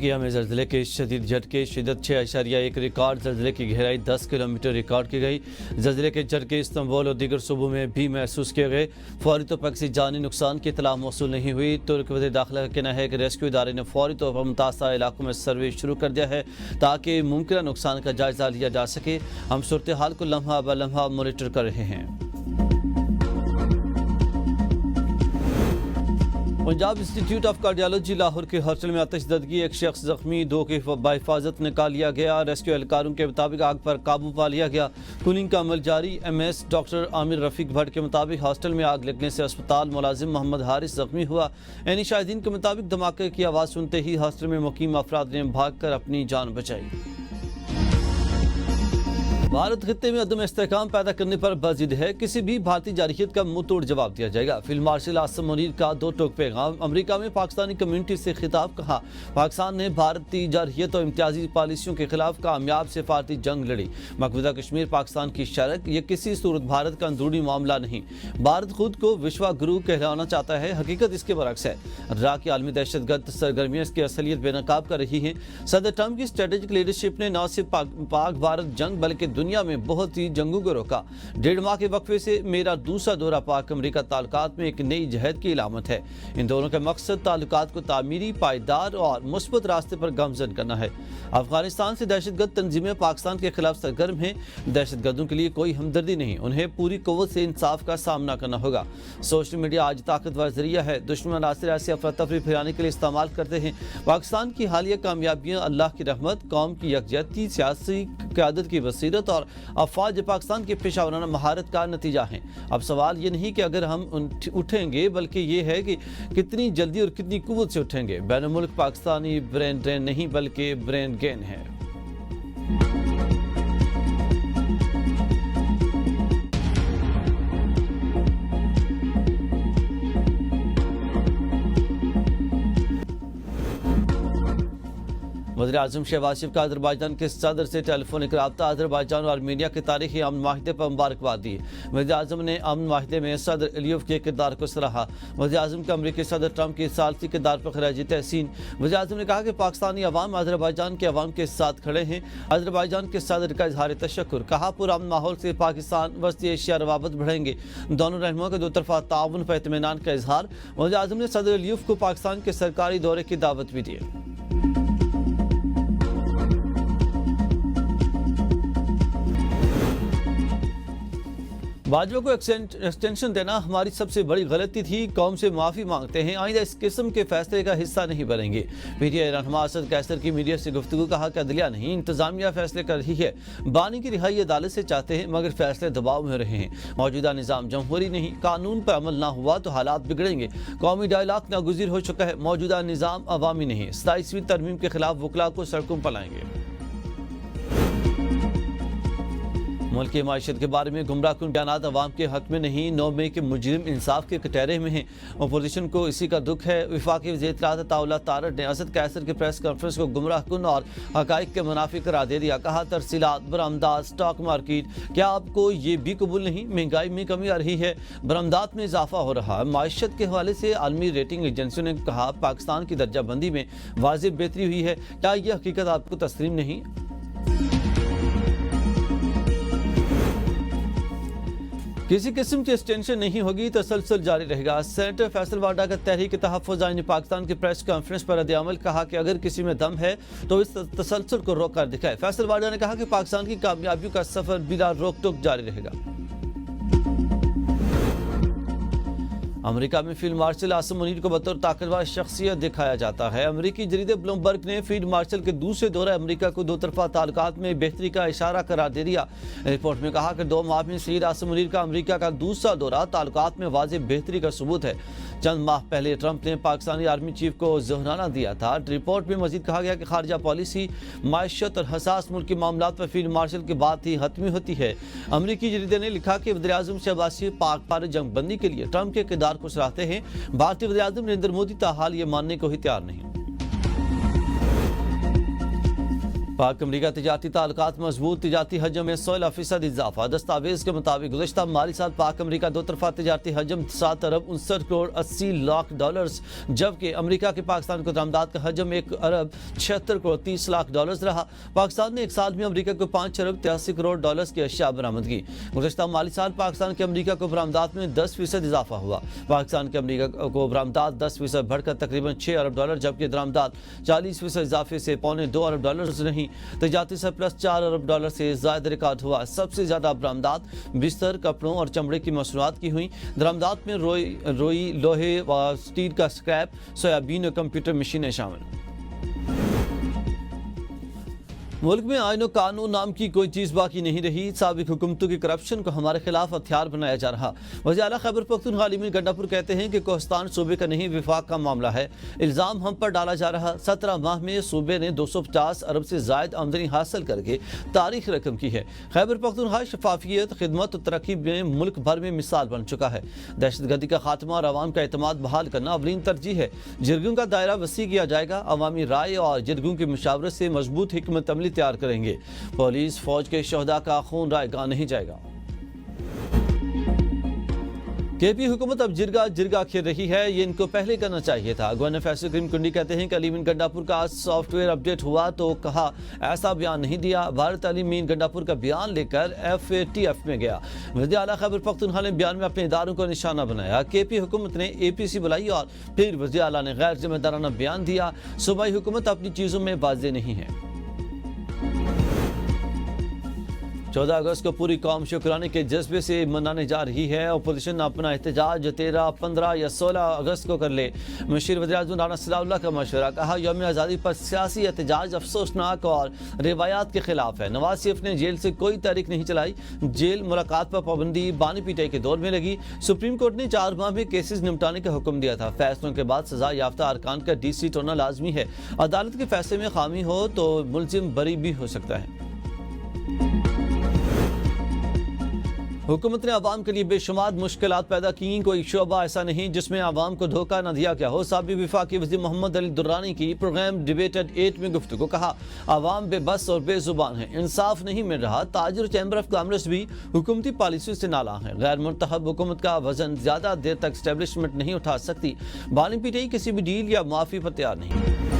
तुर्किया में ज़लज़ले के शदीद झटके, शिद्दत 6.1 रिकॉर्ड। ज़लज़ले की गहराई 10 किलोमीटर रिकॉर्ड की गई। ज़लज़ले के झटके इस्तांबुल और दीगर सूबों में भी महसूस किए गए। फौरी तौर पर किसी जानी नुकसान की इत्तला मौसूल नहीं हुई। तुर्क वज़ीर दाखिला का कहना है कि रेस्क्यू इदारे ने फौरी तौर पर मुतासरा इलाकों में सर्वे शुरू कर दिया है ताकि मुमकिन नुकसान का जायज़ा लिया जा सके। हम सूरत हाल को लम्हा ब लम्हा मॉनिटर कर रहे हैं। Punjab institute of cardiology Lahore के हॉस्टल में आतिशदगी, एक शख्स जख्मी, 2 की बाहिफाजत निकाल लिया गया। रेस्क्यू एहलकारों के मुताबिक आग पर काबू पा लिया गया। कूलिंग का अमल जारी। MS डॉक्टर आमिर रफीक भट्ट के मुताबिक हॉस्टल में आग लगने से अस्पताल मुलाजिम मोहम्मद हारिस जख्मी हुआ। यानी शाहिदीन के मुताबिक धमाके की आवाज़ सुनते ही हॉस्टल में मुकीम अफराद ने भागकर अपनी जान बचाई। भारत खित्ते में अदम इस्तेहकाम पैदा करने पर बजिद है। किसी भी भारतीय जारहियत का मुंह तोड़ जवाब दिया जाएगा। फील्ड मार्शल आसिम मुनीर का 2 टोक पैगाम। अमेरिका में पाकिस्तानी कम्युनिटी से खिताब। कहा, पाकिस्तान ने भारतीय जारहियत और इम्तियाजी पॉलिसियों के खिलाफ कामयाब सिफारती जंग लड़ी। मकबूजा कश्मीर पाकिस्तान की शरक, ये किसी सूरत भारत का अंदरूनी मामला नहीं। भारत खुद को विश्व गुरु कहलाना चाहता है, हकीकत इसके बरक्स है। इराक की आलमी दहशतगर्द सरगर्मियां इसकी असलियत बेनकाब कर रही हैं। सदर ट्रंप की स्ट्रेटेजिक लीडरशिप ने न सिर्फ पाक भारत जंग बल्कि दुनिया में बहुत ही जंगों को रोका। 1.5 माह के वक्फे से मेरा दूसरा दौरा पाक अमेरिका ताल्लुकात में एक नई जहद की इलामत है। इन दोनों का मकसद ताल्लुकात को तामीरी, पायदार और मुस्बत रास्ते पर गामजन करना है। अफगानिस्तान से दहशतगर्द तंजीमें पाकिस्तान के खिलाफ सरगर्म हैं। दहशतगर्दों के लिए कोई हमदर्दी नहीं, उन्हें पूरी कुव्वत से इंसाफ का सामना करना होगा। सोशल मीडिया आज ताकतवर जरिया है। दुश्मन अनासर ऐसे अफरा तफरी फैलाने के लिए इस्तेमाल करते हैं। पाकिस्तान की हालिया कामयाबियां अल्लाह की रहमत, कौम की यकजहती, सियासी क़यादत की बसीरत और अफवाज पाकिस्तान की पेशावराना महारत का नतीजा है। अब सवाल ये नहीं कि अगर हम उठेंगे, बल्कि ये है कि कितनी जल्दी और कितनी कुव्वत से उठेंगे। बैन मुल्क पाकिस्तानी ब्रेन ड्रेन नहीं बल्कि ब्रेन गेन है। वज़ीर आज़म शहबाज शरीफ का अज़रबैजान के सदर से टेलीफोनिक रब्ता। अज़रबैजान और आर्मीनिया के तारीखी अमन माहिदे पर मुबारकबाद दी। वज़ीर आज़म ने अमन माहिदे में सदर एलियोव के किरदार को सराहा। वज़ीर आज़म का अमरीकी सदर ट्रंप की सालसी किरदार पर खराज तहसीन। वज़ीर आज़म ने कहा कि पाकिस्तानी अवाम अज़रबैजान के अवाम के साथ खड़े हैं। अज़रबैजान के सदर का इजहार तशक्कुर। कहा, पुरअमन माहौल से पाकिस्तान वस्ती एशिया रवाबत बढ़ेंगे। दोनों रहनुमाओं के 2 तरफा ताउन पर इत्मीनान का इजहार। वज़ीर आज़म ने सदर एलियोव को पाकिस्तान के सरकारी दौरे की दावत भी दी। भाजपा को एक्सटेंशन देना हमारी सबसे बड़ी गलती थी। कौम से माफ़ी मांगते हैं, आइंदा इस किस्म के फैसले का हिस्सा नहीं बनेंगे। PTI रहनुमा असद कैसर की मीडिया से गुफ्तगू। कहा कि अदलिया नहीं, इंतजामिया फैसले कर रही है। बानी की रिहाई अदालत से चाहते हैं, मगर फैसले दबाव में रहे हैं। मौजूदा निज़ाम जमहूरी नहीं, कानून पर अमल ना हुआ तो हालात बिगड़ेंगे। कौमी डायलॉग नागुज़ीर हो चुका है। मौजूदा निज़ाम अवामी नहीं। 27वीं तरमीम के खिलाफ वकला को सड़कों पर लाएंगे। मुल्क की मायशत के बारे में गुमराह कुन बयानात अवाम के हक में नहीं। 9 मई के मुजरिम इंसाफ के कटहरे में हैं। अपोजिशन को इसी का दुख है। वफाकी वज़ीर इत्तलात ताउला तारड़ ने असद कैसर के प्रेस कॉन्फ्रेंस को गुमराह कुन और हकाइक के मुनाफी करार दे दिया। कहा, तरसीलात, बरामदात, स्टॉक मार्केट, क्या आपको ये भी कबूल नहीं? महंगाई में कमी आ रही है, बरामदात में इजाफा हो रहा है। मायशत के हवाले से आलमी रेटिंग एजेंसियों ने कहा, पाकिस्तान की दर्जाबंदी में वाज़िब बेहतरी हुई है। क्या यह हकीकत आपको तस्लीम नहीं? किसी किस्म की एक्सटेंशन नहीं होगी, तसलसल जारी रहेगा। सेनेटर फैसल वाडा का तहरीक तहफ़्फ़ुज़ आईन पाकिस्तान की प्रेस कॉन्फ्रेंस पर रद्द-ए-अमल। कहा कि अगर किसी में दम है तो इस तसलसल को रोक कर दिखाए। फैसल वाडा ने कहा कि पाकिस्तान की कामयाबियों का सफर बिला रोक टोक जारी रहेगा। अमेरिका में फील्ड मार्शल आसिम मुनीर को बतौर ताकतवर शख्सियत दिखाया जाता है। अमेरिकी जरीदे ब्लूमबर्ग ने फील्ड मार्शल के दूसरे दौरे अमेरिका को 2 तरफा ताल्लुकात में बेहतरी का इशारा करार दे दिया। रिपोर्ट में कहा कि 2 माह में सईद आसिम मुनीर का अमेरिका का दूसरा दौरा ताल्लुकात में वाज़ेह बेहतरी का सबूत है। चंद माह पहले ट्रंप ने पाकिस्तानी आर्मी चीफ को ज़ोहराना दिया था। रिपोर्ट में मजीद कहा गया कि खारजा पॉलिसी, मायशत और हसास मुल्क के मामलात पर फील्ड मार्शल की बात ही हतमी होती है। अमेरिकी जरीदे ने लिखा कि वज़ीर आज़म शहबाज शरीफ पाक भारत जंग बंदी के लिए ट्रंप के किरदार को सराहते हैं। भारतीय वज़ीर आज़म नरेंद्र मोदी ताहाल ये मानने को ही तैयार नहीं। पाक अमरीका तिजारती ताल्लुकात मजबूत, तिजारती हजम में 16% इजाफा। दस्तावेज के मुताबिक गुज़श्ता माली साल पाक अमरीका दो तरफा तिजारती हजम 7 अरब 59 करोड़ 80 लाख डॉलर्स, जबकि अमरीका के पाकिस्तान को दरामदात का हजम 1 अरब 76 करोड़ 30 लाख डॉलर्स रहा। पाकिस्तान ने एक साल में अमरीका को 5 अरब 83 करोड़ डॉलर्स की अशिया बरामद की। गुज़श्ता माली साल पाकिस्तान के अमरीका को बरामदात में 10% इजाफा हुआ। पाकिस्तान के अमरीका को बरामदात 10% बढ़कर तकरीबन 6 अरब डॉलर, जबकि दरामदात 40% इजाफे से पौने 2 अरब डॉलर रही। तजारती सरप्लस 4 अरब डॉलर से ज़ायद रिकॉर्ड हुआ। सबसे ज़्यादा बरामदात बिस्तर, कपड़ों और चमड़े की मसनूआत की हुई। दरामदात में रोई, लोहे व स्टील का स्क्रैप, सोयाबीन और कंप्यूटर मशीनें शामिल। मुल्क में आईन कानून नाम की कोई चीज़ बाकी नहीं रही। साबिक हुकूमतों की करप्शन को हमारे खिलाफ हथियार बनाया जा रहा। वज़ीर आला खैबर पख्तूनख्वा अली मीर गंडापुर कहते हैं कि कोहिस्तान सूबे का नहीं, विफाक का मामला है। इल्ज़ाम हम पर डाला जा रहा। 17 माह में सूबे ने 250 अरब से ज़ायद आमदनी हासिल करके तारीख रकम की है। खैबर पख्तूनख्वा शफाफियत, खिदमत और तरक्की में मुल्क भर में मिसाल बन चुका है। दहशतगर्दी का खात्मा और आवाम का एतमाद बहाल करना अवलीन तरजीह है। जिरगों का दायरा वसी किया जाएगा। अवामी राय और जिरगों की मुशावरत से मजबूत हिकमत अमली तैयार करेंगे। पुलिस फौज के शहदा का खून रायगा नहीं जाएगा। केपी हुकूमत अब जिरगा खेल रही है, ये इनको पहले करना चाहिए था। गवर्नर फैसल करीम कुंडी कहते हैं कि अली मीर गंडापुर का सॉफ्टवेयर अपडेट हुआ तो कहा, ऐसा बयान नहीं दिया। भारत अली मीर गंडापुर का बयान लेकर FATF में गया। वज़ीर आला खैबर पख्तूनख्वा ने बयान में अपने इदारों को निशाना बनाया। केपी हुकूमत ने APC बुलाई और फिर वज़ीर आला ने गैर जिम्मेदाराना बयान दिया। सूबाई हुकूमत अपनी चीज़ों में वाज़ेह नहीं है। 14 अगस्त को पूरी कौम शुक्राने के जज्बे से मनाने जा रही है। अपोजिशन अपना एहतजाज 13, 15 या 16 अगस्त को कर ले। मुशीर वज़ीर-ए-आज़म राना सलाउल्लाह का मशवरा। कहा, यौम आज़ादी पर सियासी एहतजाज अफसोसनाक और रिवायात के खिलाफ है। नवाज शरीफ ने जेल से कोई तहरीक नहीं चलाई। जेल मुलाकात पर पाबंदी बानी पिटाई के दौर में लगी। सुप्रीम कोर्ट ने 4 माह में केसेस निपटाने का हुक्म दिया था। फैसलों के बाद सजा याफ्ता अरकान का DC होना लाजमी है। अदालत के फैसले में खामी हो तो मुलजिम बरी भी हो सकता है। हुकूमत ने आवाम के लिए बेशुमार मुश्किलात पैदा की। कोई शोबा ऐसा नहीं जिसमें आवाम को धोखा न दिया गया हो। साबिक वफाकी वज़ीर मोहम्मद अली दुर्रानी की प्रोग्राम डिबेटेड 8 में गुफ्तगू। कहा, आवाम बेबस और बेजुबान है, इंसाफ नहीं मिल रहा। ताजिर चैम्बर ऑफ कॉमर्स भी हुकूमती पॉलिसी से नाला है। गैर मुंतखब हुकूमत का वजन ज़्यादा देर तक एस्टेब्लिशमेंट नहीं उठा सकती। बानी पिटाई किसी भी डील या माफ़ी पर तैयार नहीं।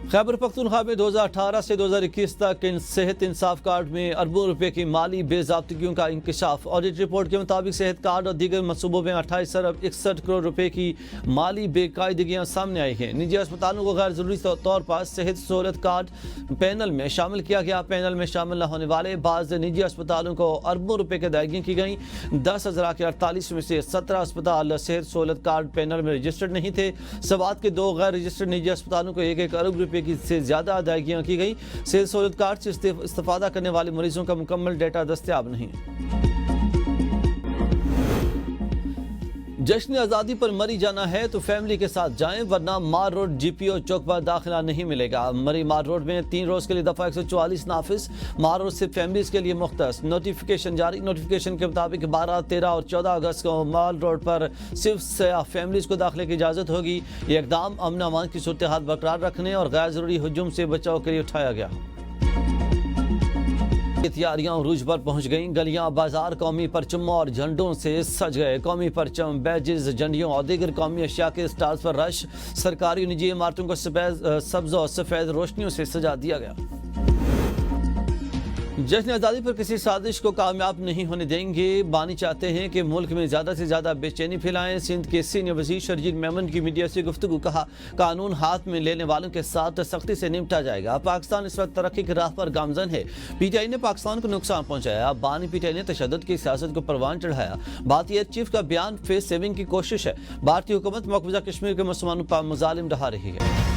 खैबर पख्तूनख्वा में 2018 से 2021 तक सेहत इंसाफ कार्ड में अरबों रुपए की माली बेज़ाब्तिगियों का इंकशाफ। ऑडिट रिपोर्ट के मुताबिक सेहत कार्ड और दीगर मनसूबों में 28 अरब 61 करोड़ रुपए की माली बेकायदगियां सामने आई हैं। निजी अस्पतालों को गैर ज़रूरी तौर पर सेहत सहूलत कार्ड पैनल में शामिल किया गया। पैनल में शामिल न होने वाले बाज़ निजी अस्पतालों को अरबों रुपए की अदायगियाँ की गई। 10,048 में से 17 अस्पताल सेहत सहूलत कार्ड पैनल में रजिस्टर्ड नहीं थे। सवात के 2 गैर रजिस्टर्ड निजी अस्पतालों को 1-1 अरब रुपए से ज़्यादा अदायगियाँ की गई। सेहत सहूलत कार्ड से इस्तेफादा करने वाले मरीजों का मुकम्मल डेटा दस्तयाब नहीं। जश्न आज़ादी पर मरी जाना है तो फैमिली के साथ जाएं, वरना मार रोड GPO चौक पर दाखिला नहीं मिलेगा। मरी मार रोड में 3 रोज़ के लिए दफ़ा 144 नाफिज। मार रोड से फैमिलीज के लिए मुख्तस नोटिफिकेशन जारी। नोटिफिकेशन के मुताबिक 12, 13 और 14 अगस्त को मार रोड पर सिर्फ सयाह फैमिलीज को दाखिले की इजाज़त होगी। ये इक़दाम अमन अमान की सूरत हाल बरकरार रखने और गैर ज़रूरी हुजूम से बचाव के लिए उठाया गया। तैयारियां उरूज पर पहुंच गईं। गलियां बाजार कौमी परचमों और झंडों से सज गए। कौमी परचम, बैजेस, झंडियों और दीगर कौमी अशिया के स्टार्स पर रश। सरकारी निजी इमारतों को सब्ज़ और सफ़ेद रोशनियों से सजा दिया गया। जश्न आज़ादी पर किसी साजिश को कामयाब नहीं होने देंगे। बानी चाहते हैं कि मुल्क में ज़्यादा से ज़्यादा बेचैनी फैलाएं। सिंध के सीनियर वज़ीर शरजील मेमन की मीडिया से गुफ्तगू। कहा, कानून हाथ में लेने वालों के साथ सख्ती से निपटा जाएगा। पाकिस्तान इस वक्त तरक्की की राह पर गामजन है। PTI ने पाकिस्तान को नुकसान पहुँचाया। बानी PTI ने तशद्दुद की सियासत को परवान चढ़ाया। भारतीय चीफ का बयान फेस सेविंग की कोशिश है। भारतीय हुकूमत मकबूजा कश्मीर के मुसलमानों पर मुजालिम ढहा रही है।